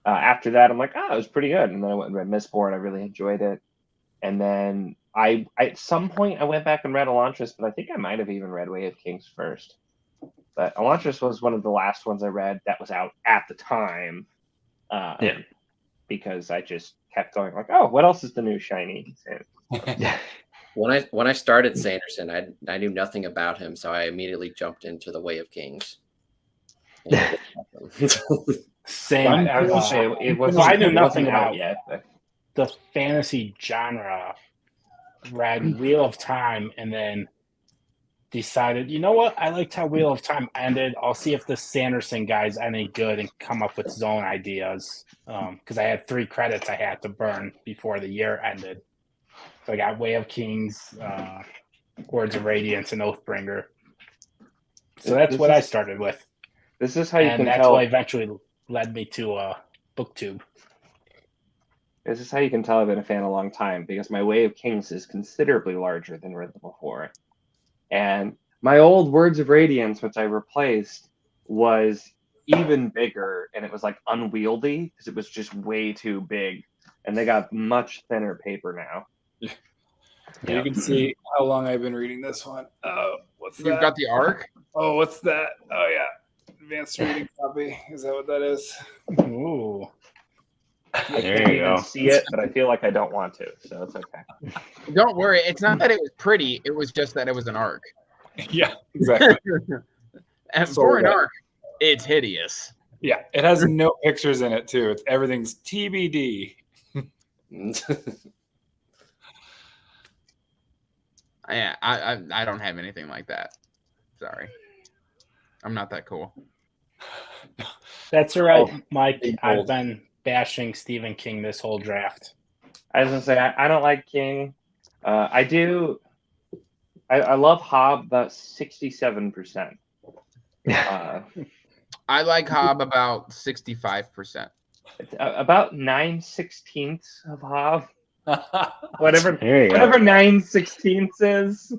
After that, I'm like, it was pretty good. And then I went and read Mistborn. I really enjoyed it. And then I at some point I went back and read Elantris, but I think I might have even read Way of Kings first. But Elantris was one of the last ones I read that was out at the time. Because I just kept going like, what else is the new shiny? When I started Sanderson, I knew nothing about him, so I immediately jumped into the Way of Kings. Same. I knew nothing about yet. But the fantasy genre. Read Wheel of Time and then decided, you know what? I liked how Wheel of Time ended. I'll see if the Sanderson guy's any good and come up with his own ideas. Because I had 3 credits I had to burn before the year ended. So I got Way of Kings, Words of Radiance, and Oathbringer. So that's what I started with. This is how you can tell. And that's what eventually led me to BookTube. This is how you can tell I've been a fan a long time, because my Way of Kings is considerably larger than Rhythm of War. And my old Words of Radiance, which I replaced, was even bigger, and it was like unwieldy because it was just way too big. And they got much thinner paper now. You can see how long I've been reading this one. What's that? You've got the arc? Oh, what's that? Oh, yeah. Advanced reading copy. Is that what that is? Ooh. I can't even see it, but I feel like I don't want to, so it's okay. Don't worry. It's not that it was pretty. It was just that it was an arc. Yeah, exactly. And for an arc, it's hideous. Yeah, it has no pictures in it, too. Everything's TBD. Yeah, I don't have anything like that. Sorry. I'm not that cool. That's all right, Mike. I've been bashing Stephen King this whole draft. I was going to say, I don't like King. I do. I love Hobb about 67%. I like Hobb about 65%. About 9/16 of Hobb. Whatever 9/16 is.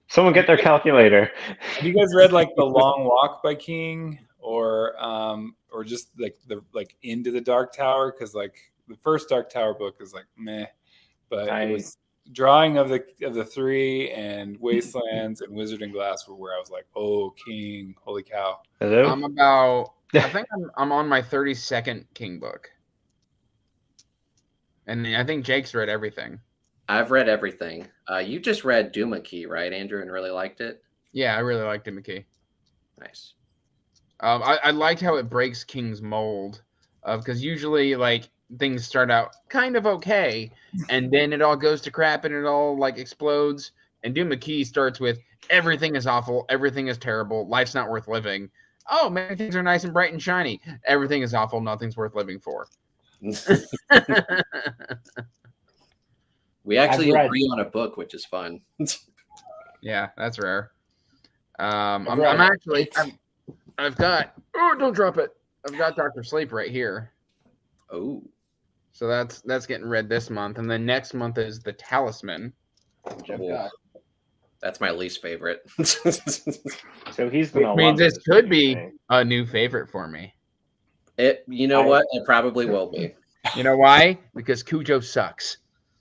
Someone get their calculator. Have you guys read like The Long Walk by King, or just like Into the Dark Tower? Because like the first Dark Tower book is like meh, but it was Drawing of the Three and Wastelands and Wizard and Glass were where I was like, oh, King, holy cow! Hello? I think I'm on my 32nd King book. And I think Jake's read everything. I've read everything. You just read Duma Key, right, Andrew, and really liked it? Yeah, I really liked Duma Key. Nice. I liked how it breaks King's mold. Because usually, like, things start out kind of okay, and then it all goes to crap and it all, like, explodes. And Duma Key starts with, everything is awful, everything is terrible, life's not worth living. Oh, many things are nice and bright and shiny. Everything is awful, nothing's worth living for. We actually agree on a book, which is fun. Yeah, that's rare. I've got, don't drop it. I've got Dr. Sleep right here. Oh. So that's getting read this month. And then next month is The Talisman, which I've got. That's my least favorite. So he's gonna love this could be a new favorite for me. You know what? It probably will be. You know why? Because Cujo sucks.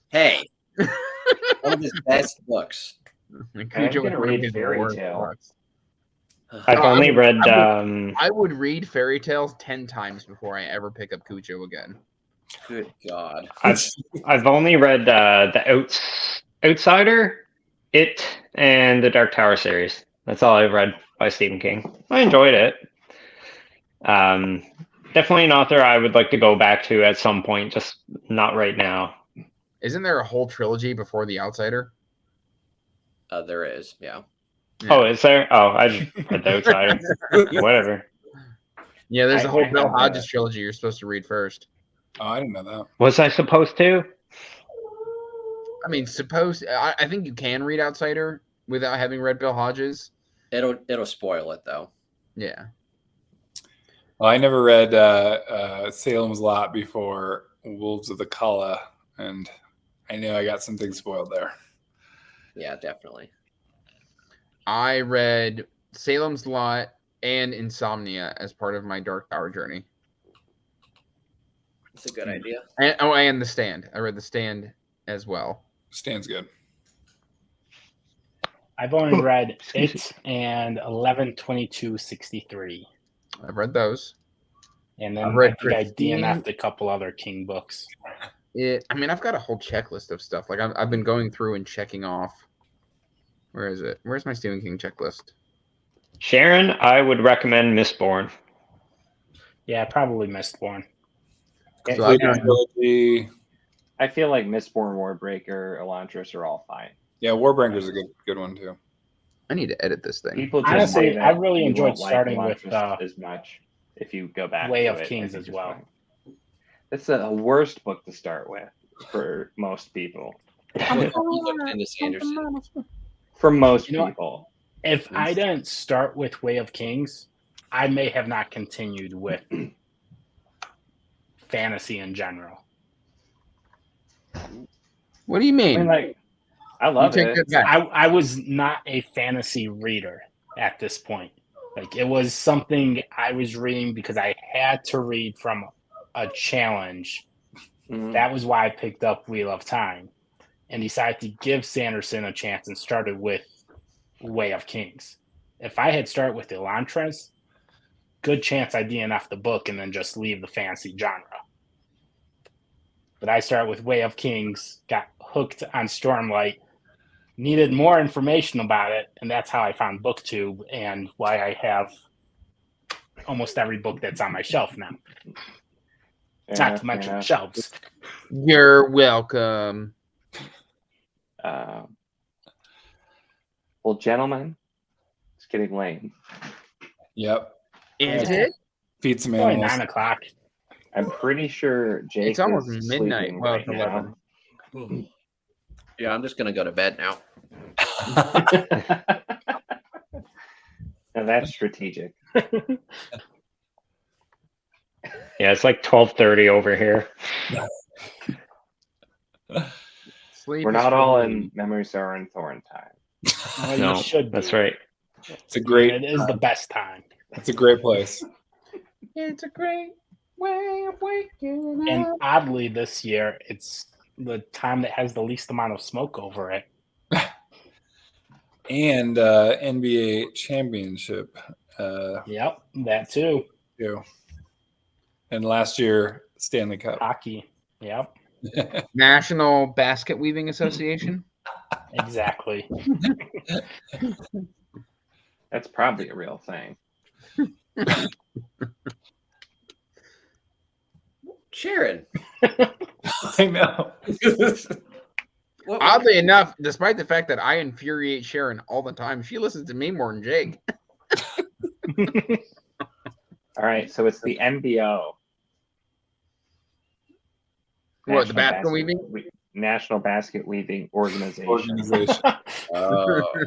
Hey. One of his best books. Cujo I'm gonna read Fairy Tale. I've only read. I would read Fairy Tales 10 times before I ever pick up Cujo again. Good God. I've only read the Outsider, It, and the Dark Tower series. That's all I've read by Stephen King. I enjoyed it. Definitely an author I would like to go back to at some point, just not right now. Isn't there a whole trilogy before The Outsider? There is, yeah. Oh, is there? Oh, I just read The Outsider. Whatever. Yeah, there's a whole I Bill have Hodges trilogy you're supposed to read first. Oh, I didn't know that. Was I supposed to? I mean, I think you can read Outsider without having read Bill Hodges. It'll spoil it though. Yeah. Well, I never read Salem's Lot before Wolves of the Kala, and I know I got some things spoiled there. Yeah, definitely. I read Salem's Lot and Insomnia as part of my Dark Tower journey. It's a good idea. And The Stand. I read The Stand as well. Stands good. I've only read It and 11/22/63. I've read those. And then I've read I think I Christine. DNF'd a couple other King books. I've got a whole checklist of stuff. Like I've been going through and checking off. Where is it? Where's my Stephen King checklist? Sharon, I would recommend Mistborn. Yeah, I probably missed one. So I've Yeah. done- Trilogy. I feel like Mistborn, Warbreaker, Elantris are all fine. Yeah, Warbreaker's a good one too. I need to edit this thing. People just Honestly, say that I really you enjoyed won't like starting with, Elantris as much if you go back. Way to of it, I Kings think as it's well. fine. It's the worst book to start with for most people. You looked into Sanderson. For most You know what? people. If I didn't start with Way of Kings, I may have not continued with fantasy in general. What do you I mean? mean, like, I love take it. that back. I was not a fantasy reader at this point. Like, it was something I was reading because I had to read from a challenge. Mhm. That was why I picked up Wheel of Time and decided to give Sanderson a chance and started with Way of Kings. If I had started with Elantris, good chance I'd DNF the book and then just leave the fantasy genre. But I started with Way of Kings, got hooked on Stormlight, needed more information about it, and that's how I found BookTube and why I have almost every book that's on my shelf now. Not to mention shelves. You're welcome. Well, gentlemen, it's getting late. Yep. Is Yeah. it? Feed some It's only animals. 9:00. I'm pretty sure Jake It's almost is midnight. sleeping Well, right it's 11. now. Yeah, I'm just gonna go to bed now. Now that's strategic. Yeah, it's like 12:30 over here. Sleep We're is not for all the in weak. Memories Are in Thorn time. Well, No, you should that's be. right. It's a great. It is the best time. It's a great place. It's a great way of waking And up. oddly, this year, it's the time that has the least amount of smoke over it. And NBA championship. Yep, that too. Too. And last year, Stanley Cup. Hockey. Yep, National Basket Weaving Association. exactly. That's probably a real thing. Sharon. I know. What- Oddly enough, despite the fact that I infuriate Sharon all the time, she listens to me more than Jake. All right, so it's the NBO. What, the basket weaving? National Basket Weaving Organization. Organization.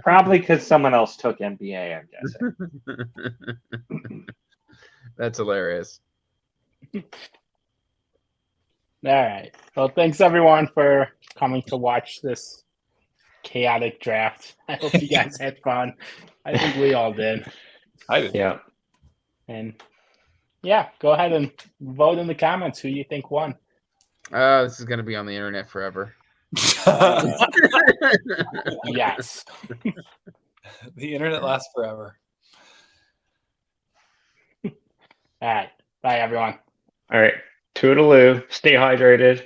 Probably because someone else took NBA, I'm guessing. That's hilarious. All right. Well, thanks everyone for coming to watch this chaotic draft. I hope you guys had fun. I think we all did. I did. Yeah. And yeah, go ahead and vote in the comments who you think won. This is going to be on the internet forever. Yes. The internet lasts forever. All right. Bye, everyone. All right. Toodaloo. Stay hydrated.